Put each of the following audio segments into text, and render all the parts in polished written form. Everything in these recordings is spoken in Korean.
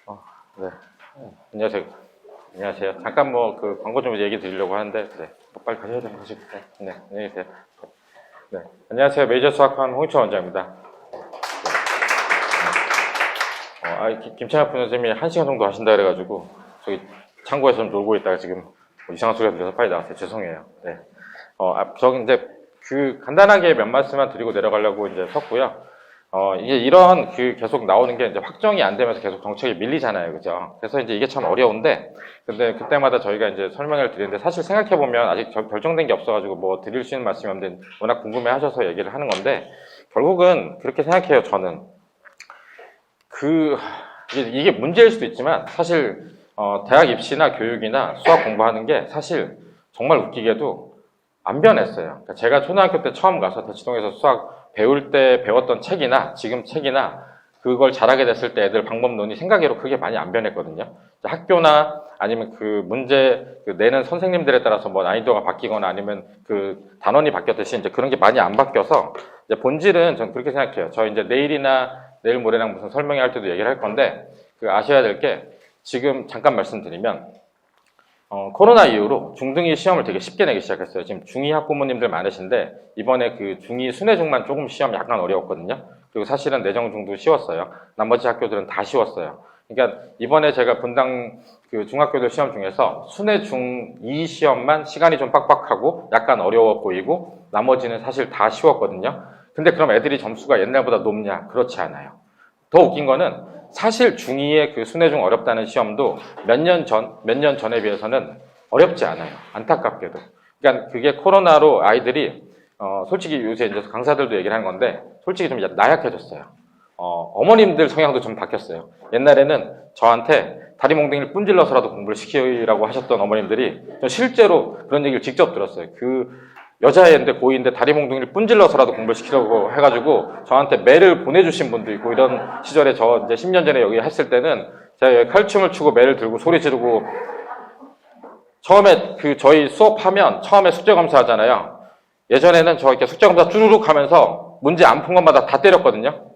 네. 안녕하세요. 안녕하세요. 잠깐 그 광고 좀 얘기 드리려고 하는데, 네. 빨리 가셔야 되는 거죠. 네. 안녕히 계세요. 네. 안녕하세요. 메이저 수학관 홍익철 원장입니다. 김창학 선생님이 1시간 정도 하신다 그래가지고, 저기 창고에서 좀 놀고 있다가 지금 이상한 소리가 들려서 빨리 나왔어요. 죄송해요. 네. 저기 이제 간단하게 몇 말씀만 드리고 내려가려고 이제 섰고요. 이게 이런 계속 나오는 게 이제 확정이 안 되면서 계속 정책이 밀리잖아요. 그죠? 그래서 이제 이게 참 어려운데, 근데 그때마다 저희가 이제 설명을 드리는데, 사실 생각해보면 아직 결정된 게 없어가지고 뭐 드릴 수 있는 말씀이 없는데, 워낙 궁금해 하셔서 얘기를 하는 건데, 결국은 그렇게 생각해요, 저는. 이게 문제일 수도 있지만, 사실, 대학 입시나 교육이나 수학 공부하는 게 사실 정말 웃기게도 안 변했어요. 그러니까 제가 초등학교 때 처음 가서 대치동에서 수학 배울 때 배웠던 책이나 지금 책이나 그걸 잘하게 됐을 때 애들 방법론이 생각외로 크게 많이 안 변했거든요. 학교나 아니면 문제 내는 선생님들에 따라서 뭐 난이도가 바뀌거나 아니면 단원이 바뀌었듯이 이제 그런 게 많이 안 바뀌어서 이제 본질은 전 그렇게 생각해요. 저 이제 내일이나 내일 모레랑 무슨 설명회 할 때도 얘기를 할 건데 아셔야 될 게 지금 잠깐 말씀드리면 코로나 이후로 중등이 시험을 되게 쉽게 내기 시작했어요. 지금 중2 학부모님들 많으신데 이번에 중2 순회중만 조금 시험 약간 어려웠거든요. 그리고 사실은 내정중도 쉬웠어요. 나머지 학교들은 다 쉬웠어요. 그러니까 이번에 제가 분당 중학교들 시험 중에서 순회 중2 시험만 시간이 좀 빡빡하고 약간 어려워 보이고 나머지는 사실 다 쉬웠거든요. 근데 그럼 애들이 점수가 옛날보다 높냐? 그렇지 않아요. 더 웃긴 거는 사실 중2의 순회중 어렵다는 시험도 몇 년 전에 비해서는 어렵지 않아요. 안타깝게도. 그러니까 그게 코로나로 아이들이, 솔직히 요새 이제 강사들도 얘기를 하는 건데, 솔직히 좀 나약해졌어요. 어머님들 성향도 좀 바뀌었어요. 옛날에는 저한테 다리 몽둥이를 뿜질러서라도 공부를 시키라고 하셨던 어머님들이 실제로 그런 얘기를 직접 들었어요. 여자애인데 고2인데 다리 몽둥이를 뿜질러서라도 공부를 시키려고 해가지고 저한테 매를 보내주신 분도 있고 이런 시절에 저 이제 10년 전에 여기 했을 때는 제가 칼춤을 추고 매를 들고 소리 지르고 처음에 저희 수업하면 처음에 숙제 검사하잖아요. 예전에는 저 이렇게 숙제 검사 쭈루룩 하면서 문제 안 푼 것마다 다 때렸거든요.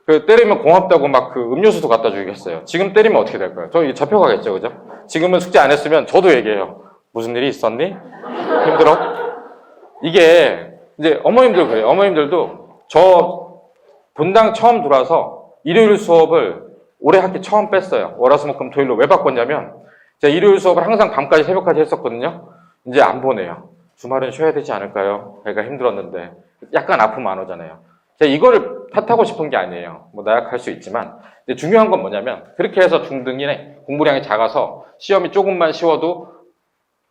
때리면 고맙다고 막 음료수도 갖다 주겠어요. 지금 때리면 어떻게 될까요? 저 이게 잡혀가겠죠, 그죠? 지금은 숙제 안 했으면 저도 얘기해요. 무슨 일이 있었니? 힘들어? 이게 이제 어머님들 그래요. 어머님들도 저 분당 처음 들어와서 일요일 수업을 올해 학기 처음 뺐어요. 월화수목금토일로 왜 바꿨냐면 제가 일요일 수업을 항상 밤까지 새벽까지 했었거든요. 이제 안 보내요. 주말은 쉬어야 되지 않을까요? 애가 힘들었는데 약간 아프면 안 오잖아요. 제가 이거를 탓하고 싶은 게 아니에요. 뭐 나약할 수 있지만 근데 중요한 건 뭐냐면 그렇게 해서 중등이네 공부량이 작아서 시험이 조금만 쉬워도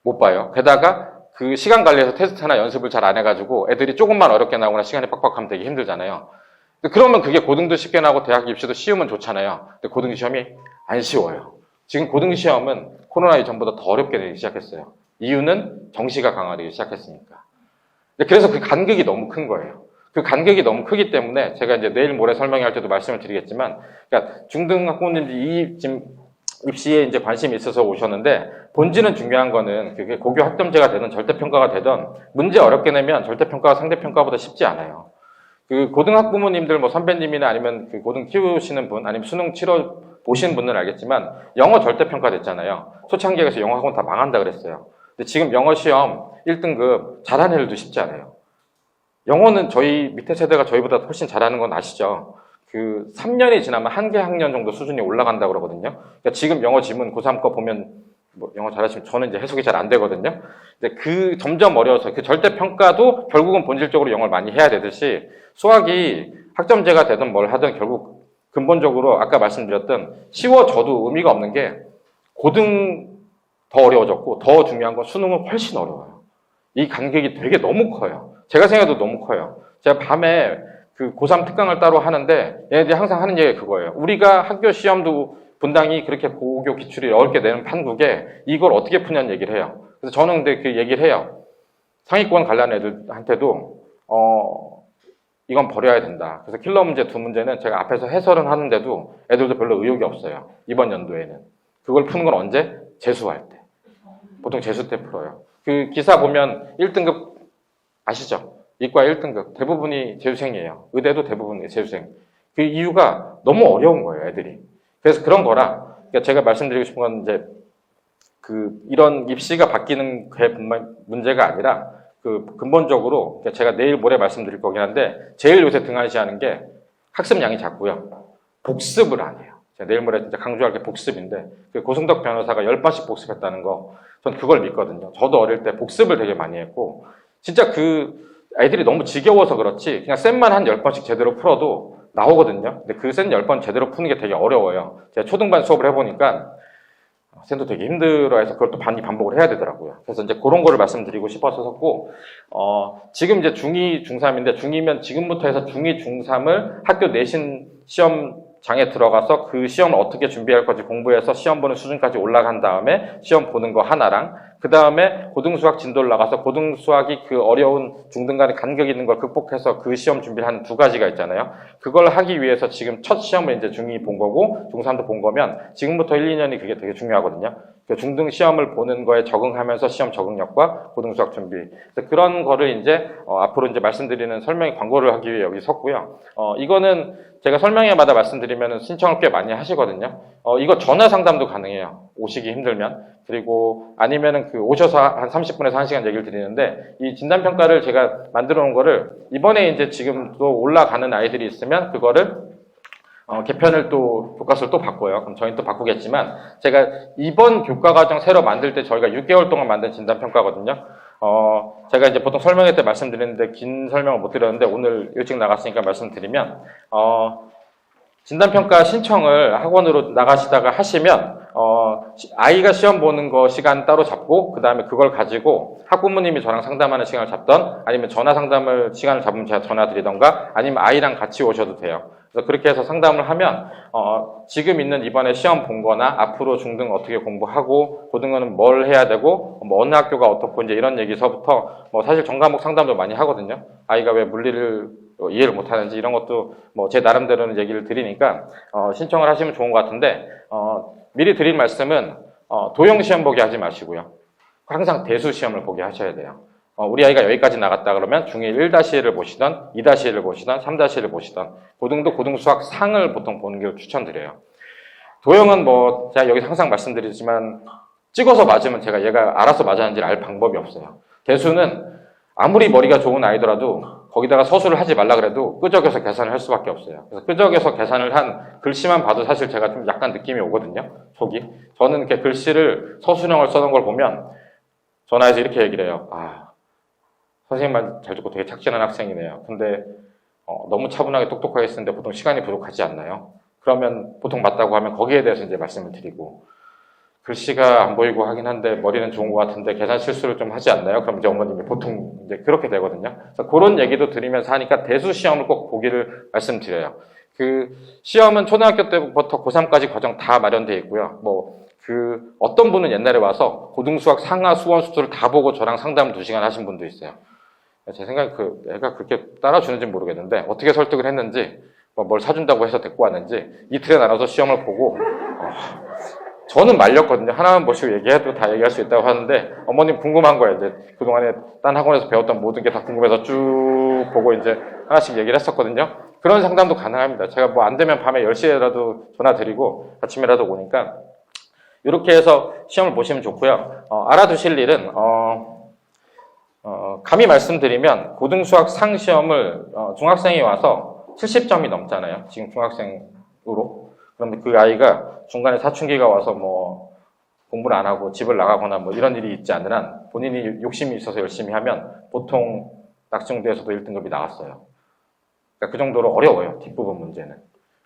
못 봐요. 게다가 시간 관리해서 테스트나 연습을 잘 안 해가지고 애들이 조금만 어렵게 나오거나 시간이 빡빡하면 되게 힘들잖아요. 그러면 그게 고등도 쉽게 나오고 대학 입시도 쉬우면 좋잖아요. 근데 고등 시험이 안 쉬워요. 지금 고등 시험은 코로나 이전보다 더 어렵게 되기 시작했어요. 이유는 정시가 강화되기 시작했으니까. 그래서 간극이 너무 큰 거예요. 간극이 너무 크기 때문에 제가 이제 내일 모레 설명할 때도 말씀을 드리겠지만, 그러니까 중등 학부모님들이 지금 입시에 이제 관심이 있어서 오셨는데 본질은 중요한 거는 그게 고교 학점제가 되든 절대평가가 되든 문제 어렵게 내면 절대평가가 상대평가보다 쉽지 않아요. 고등학부모님들 뭐 선배님이나 아니면 고등 키우시는 분 아니면 수능 치러 보신 분은 알겠지만 영어 절대평가 됐잖아요. 초창기에서 영어 학원 다 망한다 그랬어요. 근데 지금 영어 시험 1등급 잘하는 애들도 쉽지 않아요. 영어는 저희 밑에 세대가 저희보다 훨씬 잘하는 건 아시죠? 3년이 지나면 한 개 학년 정도 수준이 올라간다고 그러거든요. 그러니까 지금 영어 지문 고3 거 보면, 뭐 영어 잘하시면 저는 이제 해석이 잘 안 되거든요. 근데 점점 어려워서 절대평가도 결국은 본질적으로 영어를 많이 해야 되듯이 수학이 학점제가 되든 뭘 하든 결국 근본적으로 아까 말씀드렸던 쉬워져도 의미가 없는 게 고등 더 어려워졌고 더 중요한 건 수능은 훨씬 어려워요. 이 간격이 되게 너무 커요. 제가 생각해도 너무 커요. 제가 밤에 고3 특강을 따로 하는데 얘네들이 항상 하는 얘기가 그거예요. 우리가 학교 시험도 분당이 그렇게 고교 기출이 어렵게 내는 판국에 이걸 어떻게 푸냐는 얘기를 해요. 그래서 저는 근데 얘기를 해요. 상위권 가려는 애들한테도 이건 버려야 된다. 그래서 킬러 문제 2문제는 제가 앞에서 해설은 하는데도 애들도 별로 의욕이 없어요. 이번 연도에는. 그걸 푸는 건 언제? 재수할 때. 보통 재수 때 풀어요. 기사 보면 1등급 아시죠? 이과 1등급 대부분이 재수생이에요. 의대도 대부분 재수생. 이유가 너무 어려운 거예요, 애들이. 그래서 그런 거라 그러니까 제가 말씀드리고 싶은 건 이제 이런 입시가 바뀌는 게 문제가 아니라 근본적으로 제가 내일 모레 말씀드릴 거긴 한데 제일 요새 등한시하는 게 학습량이 작고요. 복습을 안 해요. 제가 내일 모레 진짜 강조할 게 복습인데 고승덕 변호사가 10번씩 복습했다는 거 전 그걸 믿거든요. 저도 어릴 때 복습을 되게 많이 했고 진짜 애들이 너무 지겨워서 그렇지 그냥 쌤만 한 10번씩 제대로 풀어도 나오거든요. 근데 쌤 10번 제대로 푸는 게 되게 어려워요. 제가 초등반 수업을 해보니까 쌤도 되게 힘들어해서 그걸 또 많이 반복을 해야 되더라고요. 그래서 이제 그런 거를 말씀드리고 싶어서 썼고, 지금 이제 중2, 중3인데 중2면 지금부터 해서 중2, 중3을 학교 내신 시험장에 들어가서 그 시험을 어떻게 준비할 건지 공부해서 시험 보는 수준까지 올라간 다음에 시험 보는 거 하나랑 그 다음에 고등수학 진도를 나가서 고등수학이 그 어려운 중등 간의 간격이 있는 걸 극복해서 그 시험 준비를 하는 두 가지가 있잖아요. 그걸 하기 위해서 지금 첫 시험을 이제 중2 본 거고 중3도 본 거면 지금부터 1, 2년이 그게 되게 중요하거든요. 그 중등 시험을 보는 거에 적응하면서 시험 적응력과 고등수학 준비. 그래서 그런 거를 이제 앞으로 이제 말씀드리는 설명의 광고를 하기 위해 여기 섰고요. 이거는 제가 설명회마다 말씀드리면 신청을 꽤 많이 하시거든요. 이거 전화 상담도 가능해요. 오시기 힘들면. 그리고 아니면은 오셔서 한 30분에서 1시간 얘기를 드리는데 이 진단평가를 제가 만들어 놓은 거를 이번에 이제 지금 또 올라가는 아이들이 있으면 그거를 개편을 또 교과서를 또 바꿔요. 그럼 저희는 또 바꾸겠지만 제가 이번 교과과정 새로 만들 때 저희가 6개월 동안 만든 진단평가거든요. 제가 이제 보통 설명회 때 말씀드리는데 긴 설명을 못 드렸는데 오늘 일찍 나갔으니까 말씀드리면 진단평가 신청을 학원으로 나가시다가 하시면 아이가 시험 보는 거 시간 따로 잡고 그 다음에 그걸 가지고 학부모님이 저랑 상담하는 시간을 잡던 아니면 전화 상담을 시간을 잡으면 제가 전화 드리던가 아니면 아이랑 같이 오셔도 돼요. 그래서 그렇게 해서 상담을 하면 지금 있는 이번에 시험 본 거나 앞으로 중등 어떻게 공부하고 고등어는 뭘 해야 되고 뭐 어느 학교가 어떻고 이제 이런 얘기서부터 뭐 사실 전과목 상담도 많이 하거든요. 아이가 왜 물리를 이해를 못하는지 이런 것도 뭐 제 나름대로는 얘기를 드리니까 신청을 하시면 좋은 것 같은데 미리 드릴 말씀은 도형 시험 보게 하지 마시고요. 항상 대수 시험을 보게 하셔야 돼요. 우리 아이가 여기까지 나갔다 그러면 중1 1-1을 보시던 2-1을 보시던 3-1을 보시던 고등도 고등수학 상을 보통 보는 걸 추천드려요. 도형은 뭐 제가 여기서 항상 말씀드리지만 찍어서 맞으면 제가 얘가 알아서 맞았는지를 알 방법이 없어요. 대수는 아무리 머리가 좋은 아이더라도 거기다가 서술을 하지 말라 그래도 끄적여서 계산을 할 수밖에 없어요. 그래서 끄적여서 계산을 한 글씨만 봐도 사실 제가 좀 약간 느낌이 오거든요. 속이. 저는 이렇게 글씨를 서술형을 써놓은 걸 보면 전화해서 이렇게 얘기를 해요. 선생님 말 잘 듣고 되게 착실한 학생이네요. 근데 너무 차분하게 똑똑하게 쓰는데 보통 시간이 부족하지 않나요? 그러면 보통 맞다고 하면 거기에 대해서 이제 말씀을 드리고 글씨가 안 보이고 하긴 한데 머리는 좋은 것 같은데 계산 실수를 좀 하지 않나요? 그럼 이제 어머님이 보통 이제 그렇게 되거든요. 그래서 그런 얘기도 드리면서 하니까 대수 시험을 꼭 보기를 말씀드려요. 시험은 초등학교 때부터 고3까지 과정 다 마련되어 있고요. 어떤 분은 옛날에 와서 고등수학 상하 수원 수투를 다 보고 저랑 상담 2시간 하신 분도 있어요. 제 생각에 애가 그렇게 따라주는지 모르겠는데 어떻게 설득을 했는지 뭘 사준다고 해서 데리고 왔는지 이틀에 나눠서 시험을 보고 저는 말렸거든요. 하나만 보시고 얘기해도 다 얘기할 수 있다고 하는데 어머님 궁금한 거예요. 이제 그동안에 딴 학원에서 배웠던 모든 게 다 궁금해서 쭉 보고 이제 하나씩 얘기를 했었거든요. 그런 상담도 가능합니다. 제가 뭐 안 되면 밤에 10시에라도 전화 드리고 아침에라도 오니까 이렇게 해서 시험을 보시면 좋고요. 알아두실 일은 감히 말씀드리면 고등수학 상시험을 중학생이 와서 70점이 넘잖아요. 지금 중학생으로. 그런데 그 아이가 중간에 사춘기가 와서 뭐 공부를 안 하고 집을 나가거나 뭐 이런 일이 있지 않는 한 본인이 욕심이 있어서 열심히 하면 보통 낙중대에서도 1등급이 나왔어요. 그러니까 그 정도로 어려워요. 뒷부분 문제는.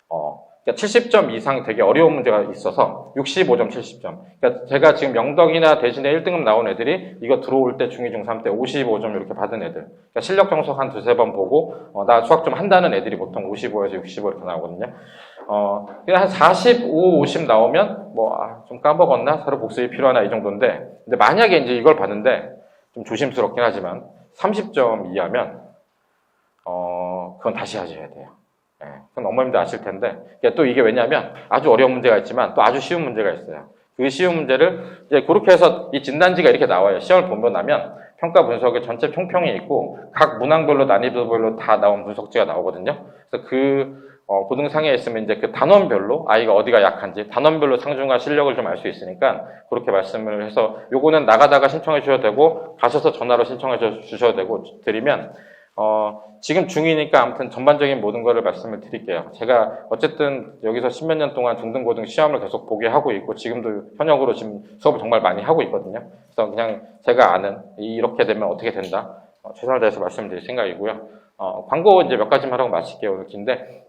그러니까 70점 이상 되게 어려운 문제가 있어서 65점, 70점. 그러니까 제가 지금 영덕이나 대신에 1등급 나온 애들이 이거 들어올 때 중2, 중3 때 55점 이렇게 받은 애들. 그러니까 실력 정석 한 2-3번 보고 나 수학 좀 한다는 애들이 보통 55에서 65 이렇게 나오거든요. 그냥 한 45, 50 나오면 좀 까먹었나? 새로 복습이 필요하나? 이 정도인데 근데 만약에 이제 이걸 봤는데 좀 조심스럽긴 하지만 30점 이하면 그건 다시 하셔야 돼요. 그건 어머님도 아실 텐데 또 이게 왜냐하면 아주 어려운 문제가 있지만 또 아주 쉬운 문제가 있어요. 그 쉬운 문제를 이제 그렇게 해서 이 진단지가 이렇게 나와요. 시험을 보고 나면 평가 분석에 전체 총평이 있고 각 문항별로 난이도별로 다 나온 분석지가 나오거든요. 그래서 그 고등상에 있으면 이제 그 단원별로 아이가 어디가 약한지 단원별로 상중하 실력을 좀 알 수 있으니까 그렇게 말씀을 해서 요거는 나가다가 신청해 주셔도 되고 가셔서 전화로 신청해 주셔도 되고 드리면 지금 중2니까 아무튼 전반적인 모든 거를 말씀을 드릴게요. 제가 어쨌든 여기서 10몇 년 동안 중등고등 시험을 계속 보게 하고 있고 지금도 현역으로 지금 수업을 정말 많이 하고 있거든요. 그래서 그냥 제가 아는 이렇게 되면 어떻게 된다 최선을 다해서 말씀드릴 생각이고요. 광고 이제 몇 가지만 하고 마칠게요. 오늘 긴데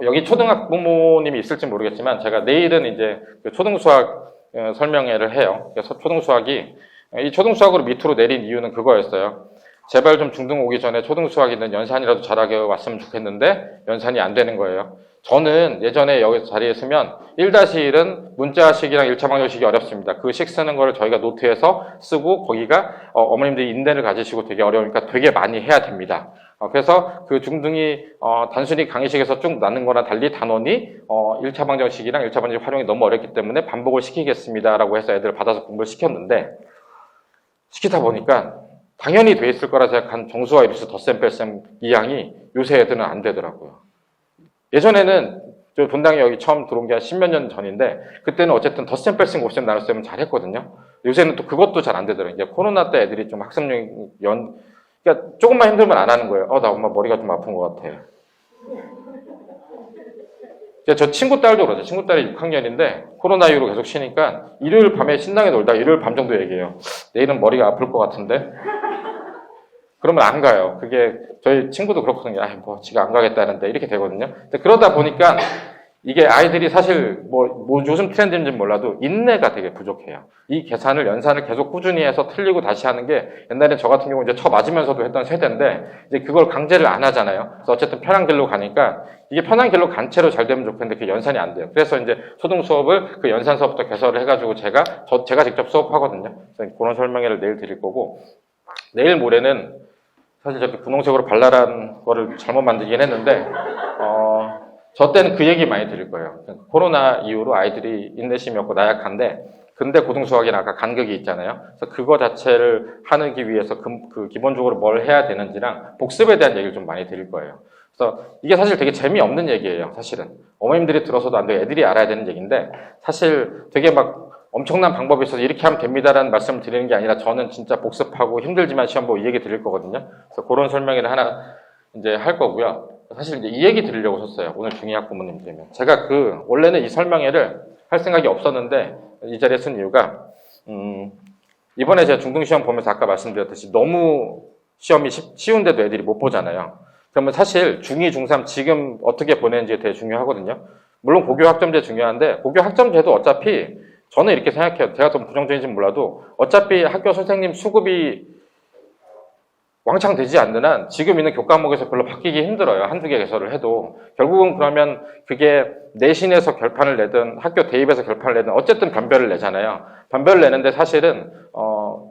여기 초등학부모님이 있을지 모르겠지만 제가 내일은 이제 그 초등수학 설명회를 해요. 그래서 초등수학이 이 초등수학으로 밑으로 내린 이유는 그거였어요. 제발 좀 중등 오기 전에 초등수학이든 연산이라도 잘하게 왔으면 좋겠는데 연산이 안 되는 거예요. 저는 예전에 여기 자리에 있으면 1-1은 문자식이랑 1차 방정식이 어렵습니다. 그 식 쓰는 거를 저희가 노트에서 쓰고 거기가 어머님들이 인내를 가지시고 되게 어려우니까 되게 많이 해야 됩니다. 그래서 그 중등이 단순히 강의식에서 쭉 나는 거랑 달리 단원이 1차 방정식이랑 1차 방정식 활용이 너무 어렵기 때문에 반복을 시키겠습니다라고 해서 애들을 받아서 공부를 시켰는데 시키다 보니까 당연히 돼 있을 거라 생각한 정수와 일수 덧셈 뺄셈 이항이 요새 애들은 안 되더라고요. 예전에는 저 분당에 여기 처음 들어온 게 한 10몇 년 전인데 그때는 어쨌든 덧셈 뺄셈 곱셈 나눗셈은 잘했거든요. 요새는 또 그것도 잘 안 되더라고요. 이제 코로나 때 애들이 좀 학습력이 그러니까 조금만 힘들면 안 하는 거예요. 나 엄마 머리가 좀 아픈 것 같아. 저 친구 딸도 그러죠. 친구 딸이 6학년인데 코로나 이후로 계속 쉬니까 일요일 밤에 신나게 놀다 일요일 밤 정도 얘기해요. 내일은 머리가 아플 것 같은데? 그러면 안 가요. 그게 저희 친구도 그렇거든요. 지가 안 가겠다는데 이렇게 되거든요. 근데 그러다 보니까 이게 아이들이 사실 뭐 요즘 트렌드인지는 몰라도 인내가 되게 부족해요. 이 계산을 연산을 계속 꾸준히 해서 틀리고 다시 하는 게 옛날에 저 같은 경우 이제 쳐 맞으면서도 했던 세대인데 이제 그걸 강제를 안 하잖아요. 그래서 어쨌든 편한 길로 가니까 이게 편한 길로 간 채로 잘 되면 좋겠는데 그 연산이 안 돼요. 그래서 이제 초등 수업을 그 연산 수업부터 개설을 해가지고 제가 직접 수업하거든요. 그래서 그런 설명회를 내일 드릴 거고 내일 모레는 사실 저렇게 분홍색으로 발랄한 거를 잘못 만들긴 했는데 저 때는 그 얘기 많이 드릴 거예요. 코로나 이후로 아이들이 인내심이 없고 나약한데 근대 고등수학이나 아까 간극이 있잖아요. 그래서 그거 자체를 하기 위해서 그 기본적으로 뭘 해야 되는지랑 복습에 대한 얘기를 좀 많이 드릴 거예요. 그래서 이게 사실 되게 재미없는 얘기예요. 사실은 어머님들이 들어서도 안 되고 애들이 알아야 되는 얘기인데 사실 되게 막 엄청난 방법이 있어서 이렇게 하면 됩니다라는 말씀을 드리는 게 아니라 저는 진짜 복습하고 힘들지만 시험 보고 이 얘기 드릴 거거든요. 그래서 그런 설명회를 하나 이제 할 거고요. 사실 이제 이 얘기 드리려고 섰어요. 오늘 중2학 부모님들이면. 제가 원래는 이 설명회를 할 생각이 없었는데 이 자리에 쓴 이유가 이번에 제가 중등시험 보면서 아까 말씀드렸듯이 너무 시험이 쉬운데도 애들이 못 보잖아요. 그러면 사실 중2, 중3 지금 어떻게 보내는지 되게 중요하거든요. 물론 고교 학점제 중요한데 고교 학점제도 어차피 저는 이렇게 생각해요. 제가 좀 부정적인지는 몰라도 어차피 학교 선생님 수급이 왕창 되지 않는 한 지금 있는 교과목에서 별로 바뀌기 힘들어요. 한두 개 개설을 해도. 결국은 그러면 그게 내신에서 결판을 내든 학교 대입에서 결판을 내든 어쨌든 변별을 내잖아요. 변별을 내는데 사실은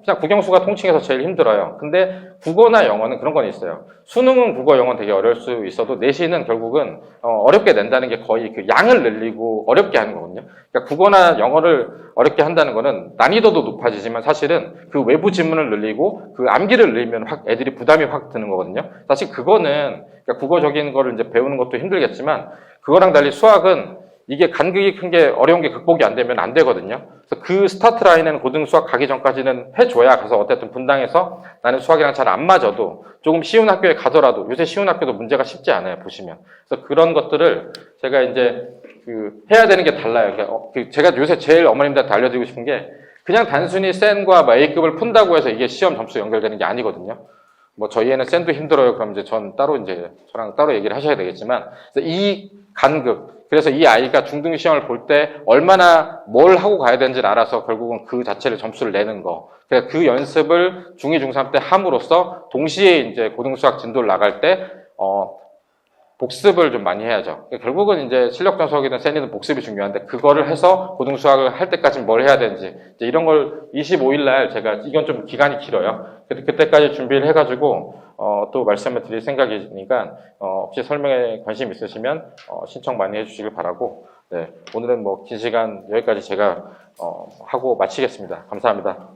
그냥 국영수가 통칭해서 제일 힘들어요. 근데 국어나 영어는 그런 건 있어요. 수능은 국어, 영어는 되게 어려울 수 있어도 내신은 결국은 어렵게 낸다는 게 거의 그 양을 늘리고 어렵게 하는 거거든요. 그러니까 국어나 영어를 어렵게 한다는 거는 난이도도 높아지지만 사실은 그 외부 지문을 늘리고 그 암기를 늘리면 애들이 부담이 확 드는 거거든요. 사실 그거는 그러니까 국어적인 거를 이제 배우는 것도 힘들겠지만 그거랑 달리 수학은 이게 간극이 큰 게 어려운 게 극복이 안 되면 안 되거든요. 그래서 그 스타트 라인에는 고등 수학 가기 전까지는 해줘야 가서 어쨌든 분당에서 나는 수학이랑 잘 안 맞아도 조금 쉬운 학교에 가더라도 요새 쉬운 학교도 문제가 쉽지 않아요, 보시면. 그래서 그런 것들을 제가 이제 해야 되는 게 달라요. 제가 요새 제일 어머님들한테 알려드리고 싶은 게 그냥 단순히 센과 A급을 푼다고 해서 이게 시험 점수 연결되는 게 아니거든요. 저희 애는 센도 힘들어요. 그럼 이제 전 따로 저랑 따로 얘기를 하셔야 되겠지만 이 간극, 그래서 이 아이가 중등 시험을 볼 때 얼마나 뭘 하고 가야 되는지를 알아서 결국은 그 자체를 점수를 내는 거. 그래서 그 연습을 중2, 중3 때 함으로써 동시에 이제 고등수학 진도를 나갈 때, 복습을 좀 많이 해야죠. 결국은 이제 실력 전수학이든 센이든 복습이 중요한데 그거를 해서 고등수학을 할 때까지 뭘 해야 되는지 이제 이런 걸 25일 날 제가 이건 좀 기간이 길어요. 그때까지 준비를 해가지고 또 말씀을 드릴 생각이니까 혹시 설명에 관심 있으시면 신청 많이 해주시길 바라고 네, 오늘은 긴 시간 여기까지 제가 하고 마치겠습니다. 감사합니다.